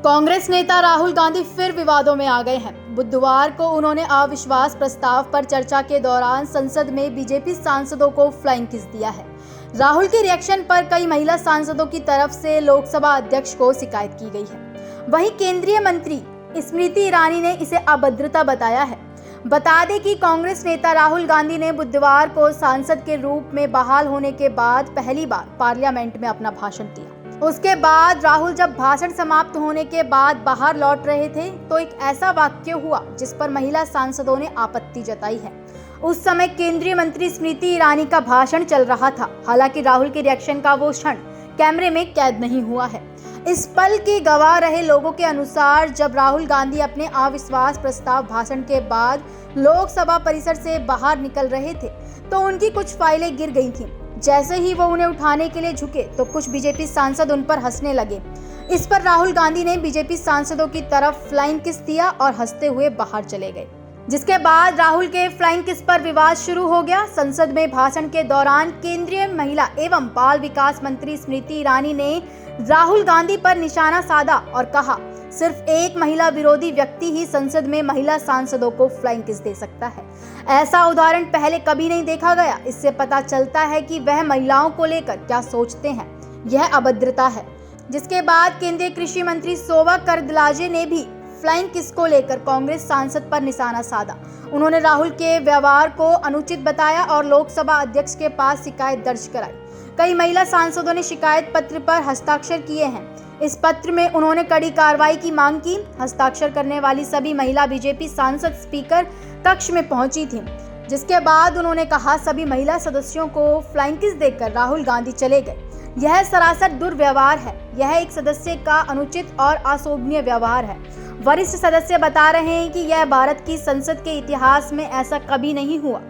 कांग्रेस नेता राहुल गांधी फिर विवादों में आ गए हैं। बुधवार को उन्होंने अविश्वास प्रस्ताव पर चर्चा के दौरान संसद में बीजेपी सांसदों को फ्लाइंग किस दिया है। राहुल के रिएक्शन पर कई महिला सांसदों की तरफ से लोकसभा अध्यक्ष को शिकायत की गई है। वहीं केंद्रीय मंत्री स्मृति ईरानी ने इसे अभद्रता बताया है। बता दें कि कांग्रेस नेता राहुल गांधी ने बुधवार को सांसद के रूप में बहाल होने के बाद पहली बार पार्लियामेंट में अपना भाषण दिया। उसके बाद राहुल जब भाषण समाप्त होने के बाद बाहर लौट रहे थे तो एक ऐसा वाक्य हुआ जिस पर महिला सांसदों ने आपत्ति जताई है। उस समय केंद्रीय मंत्री स्मृति ईरानी का भाषण चल रहा था। हालांकि राहुल के रिएक्शन का वो क्षण कैमरे में कैद नहीं हुआ है। इस पल के गवाह रहे लोगों के अनुसार जब राहुल गांधी अपने अविश्वास प्रस्ताव भाषण के बाद लोकसभा परिसर से बाहर निकल रहे थे तो उनकी कुछ फाइलें गिर गई थीं। जैसे ही वो उन्हें उठाने के लिए झुके तो कुछ बीजेपी सांसद उन पर हंसने लगे। इस पर राहुल गांधी ने बीजेपी सांसदों की तरफ फ्लाइंग किस दिया और हंसते हुए बाहर चले गए, जिसके बाद राहुल के फ्लाइंग किस पर विवाद शुरू हो गया। संसद में भाषण के दौरान केंद्रीय महिला एवं बाल विकास मंत्री स्मृति ईरानी ने राहुल गांधी पर निशाना साधा और कहा, सिर्फ एक महिला विरोधी व्यक्ति ही संसद में महिला सांसदों को फ्लाइंग किस दे सकता है। ऐसा उदाहरण पहले कभी नहीं देखा गया। इससे पता चलता है कि वह महिलाओं को लेकर क्या सोचते हैं। यह अभद्रता है। जिसके बाद केंद्रीय कृषि मंत्री शोभा करंदलाजे ने भी फ्लाइंग किस को लेकर कांग्रेस सांसद पर निशाना साधा। उन्होंने राहुल के व्यवहार को अनुचित बताया और लोकसभा अध्यक्ष के पास शिकायत दर्ज कराई। कई महिला सांसदों ने शिकायत पत्र पर हस्ताक्षर किए हैं। इस पत्र में उन्होंने कड़ी कार्रवाई की मांग की। हस्ताक्षर करने वाली सभी महिला बीजेपी सांसद स्पीकर कक्ष में पहुंची थीं, जिसके बाद उन्होंने कहा सभी महिला सदस्यों को फ्लाइंग किस देकर राहुल गांधी चले गए। यह सरासर दुर्व्यवहार है। यह एक सदस्य का अनुचित और अशोभनीय व्यवहार है। वरिष्ठ सदस्य बता रहे हैं कि यह भारत की संसद के इतिहास में ऐसा कभी नहीं हुआ।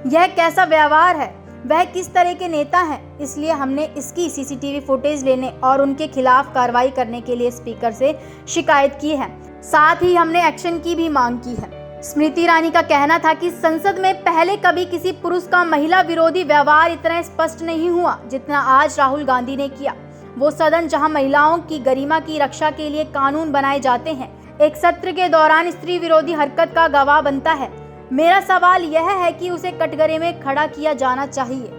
यह कैसा व्यवहार है, वह किस तरह के नेता हैं। इसलिए हमने इसकी सीसीटीवी फुटेज लेने और उनके खिलाफ कार्रवाई करने के लिए स्पीकर से शिकायत की है। साथ ही हमने एक्शन की भी मांग की है। स्मृति ईरानी का कहना था कि संसद में पहले कभी किसी पुरुष का महिला विरोधी व्यवहार इतना स्पष्ट नहीं हुआ जितना आज राहुल गांधी ने किया। वो सदन जहां महिलाओं की गरिमा की रक्षा के लिए कानून बनाए जाते हैं, एक सत्र के दौरान स्त्री विरोधी हरकत का गवाह बनता है। मेरा सवाल यह है कि उसे कटघरे में खड़ा किया जाना चाहिए।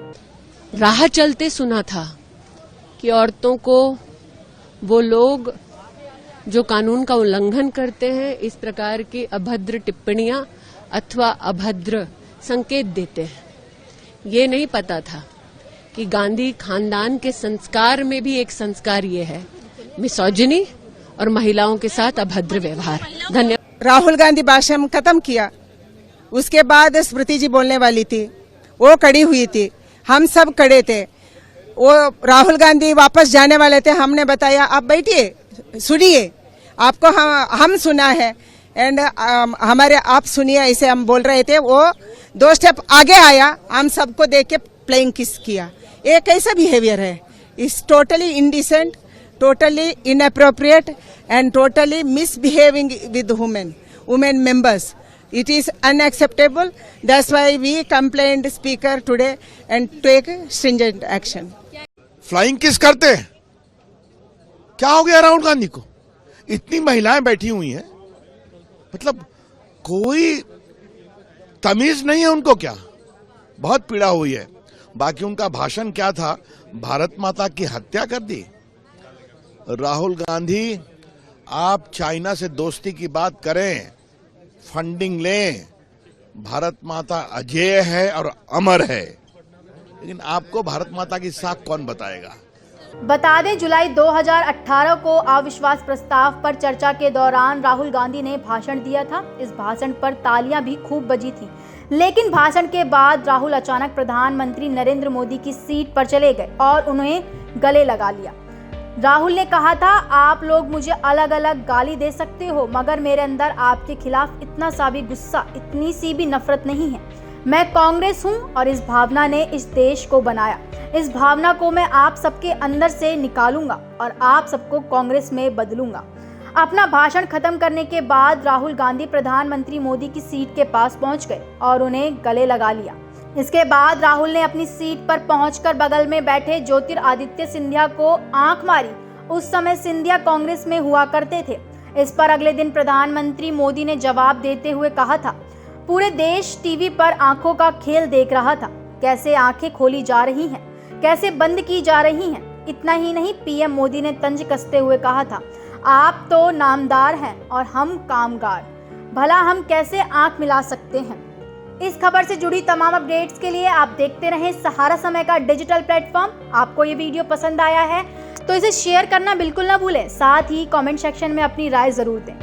राह चलते सुना था कि औरतों को वो लोग जो कानून का उल्लंघन करते हैं इस प्रकार की अभद्र टिप्पणियां अथवा अभद्र संकेत देते हैं। ये नहीं पता था कि गांधी खानदान के संस्कार में भी एक संस्कार ये है मिसोजिनी और महिलाओं के साथ अभद्र व्यवहार। धन्यवाद। राहुल गांधी भाषण खत्म किया, उसके बाद स्मृति जी बोलने वाली थी, वो खड़ी हुई थी, हम सब खड़े थे। वो राहुल गांधी वापस जाने वाले थे, हमने बताया आप बैठिए, सुनिए, आपको हम सुना है एंड हमारे आप सुनिए, ऐसे हम बोल रहे थे। वो 2 स्टेप आगे आया, हम सबको देख के फ्लाइंग किस किया। ये कैसा बिहेवियर है? It's totally indecent, totally inappropriate and totally misbehaving with women members. It is unacceptable. That's why we complained speaker today and take stringent action. Flying kiss करते हैं? क्या हो गया राहुल गांधी को? इतनी महिलाएं बैठी हुई हैं, मतलब कोई तमीज नहीं है उनको क्या? बहुत पीड़ा हुई है। बाकी उनका भाषण क्या था? भारत माता की हत्या कर दी। राहुल गांधी, आप चाइना से दोस्ती की बात करें, फंडिंग लें, भारत माता अजेय है और अमर है, लेकिन आपको भारत माता की साख कौन बताएगा? बता दें, जुलाई 2018 को अविश्वास प्रस्ताव पर चर्चा के दौरान राहुल गांधी ने भाषण दिया था। इस भाषण पर तालियां भी खूब बजी थी, लेकिन भाषण के बाद राहुल अचानक प्रधानमंत्री नरेंद्र मोदी की सीट पर चले गए और उन्हें गले लगा लिया। राहुल ने कहा था, आप लोग मुझे अलग अलग गाली दे सकते हो, मगर मेरे अंदर आपके खिलाफ इतना सा भी गुस्सा, इतनी सी भी नफरत नहीं है। मैं कांग्रेस हूं और इस भावना ने इस देश को बनाया। इस भावना को मैं आप सबके अंदर से निकालूंगा और आप सबको कांग्रेस में बदलूंगा। अपना भाषण खत्म करने के बाद राहुल गांधी प्रधानमंत्री मोदी की सीट के पास पहुंच गए और उन्हें गले लगा लिया। इसके बाद राहुल ने अपनी सीट पर पहुंचकर बगल में बैठे ज्योतिरादित्य सिंधिया को आंख मारी। उस समय सिंधिया कांग्रेस में हुआ करते थे। इस पर अगले दिन प्रधानमंत्री मोदी ने जवाब देते हुए कहा था, पूरे देश टीवी पर आंखों का खेल देख रहा था, कैसे आंखें खोली जा रही हैं, कैसे बंद की जा रही हैं। इतना ही नहीं, पीएम मोदी ने तंज कसते हुए कहा था, आप तो नामदार हैं और हम कामगार, भला हम कैसे आंख मिला सकते हैं। इस खबर से जुड़ी तमाम अपडेट्स के लिए आप देखते रहें सहारा समय का डिजिटल प्लेटफॉर्म। आपको ये वीडियो पसंद आया है तो इसे शेयर करना बिल्कुल ना भूलें, साथ ही कमेंट सेक्शन में अपनी राय जरूर दें।